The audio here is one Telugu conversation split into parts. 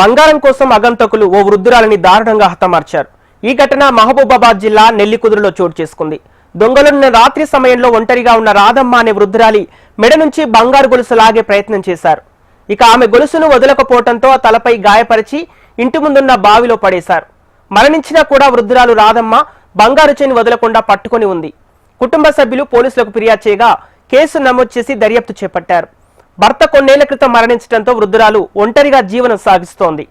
బంగారం కోసం అగంతకులు ఓ వృద్ధురాలిని దారుణంగా హతమార్చారు. ఈ ఘటన మహబూబాబాద్ జిల్లా నెల్లికుదురులో చోటు చేసుకుంది. దొంగలున్న రాత్రి సమయంలో ఒంటరిగా ఉన్న రాధమ్మ అనే వృద్ధురాలి మెడ నుంచి బంగారు గొలుసు లాగే ప్రయత్నం చేశారు. ఇక ఆమె గొలుసును వదలకపోవడంతో తలపై గాయపరిచి ఇంటి ముందున్న బావిలో పడేశారు. మరణించినా కూడా వృద్ధురాలు రాధమ్మ బంగారు చైన్ వదలకుండా పట్టుకొని ఉంది. కుటుంబ సభ్యులు పోలీసులకు ఫిర్యాదు చేయగా కేసు నమోదు చేసి దర్యాప్తు చేపట్టారు. భర్త కొన్నేళ్ల క్రితం మరణించడంతో వృద్ధురాలు ఒంటరిగా జీవనం సాగిస్తోంది.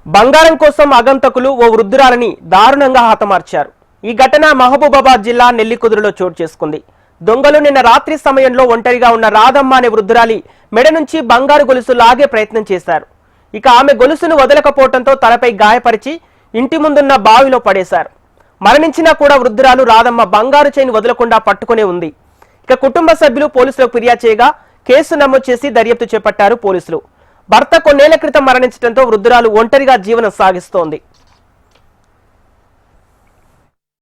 బంగారం కోసం అగంతకులు ఓ వృద్ధురాలిని దారుణంగా హతమార్చారు. ఈ ఘటన మహబూబాబాద్ జిల్లా నెల్లికుదురులో చోటు చేసుకుంది. దొంగలు నిన్న రాత్రి సమయంలో ఒంటరిగా ఉన్న రాధమ్మ అనే వృద్ధురాలి మెడ నుంచి బంగారు గొలుసు లాగే ప్రయత్నం చేశారు. ఇక ఆమె గొలుసును వదలకపోవడంతో తలపై గాయపరిచి ఇంటి ముందున్న బావిలో పడేశారు. మరణించినా కూడా వృద్ధురాలు రాధమ్మ బంగారు చైన్ వదలకుండా పట్టుకునే ఉంది. ఇక కుటుంబ సభ్యులు పోలీసులకు ఫిర్యాదు చేయగా కేసు నమోదు చేసి దర్యాప్తు చేపట్టారు పోలీసులు. భర్త కొన్నేళ్ల క్రితం మరణించడంతో వృద్ధురాలు ఒంటరిగా జీవనం సాగిస్తోంది.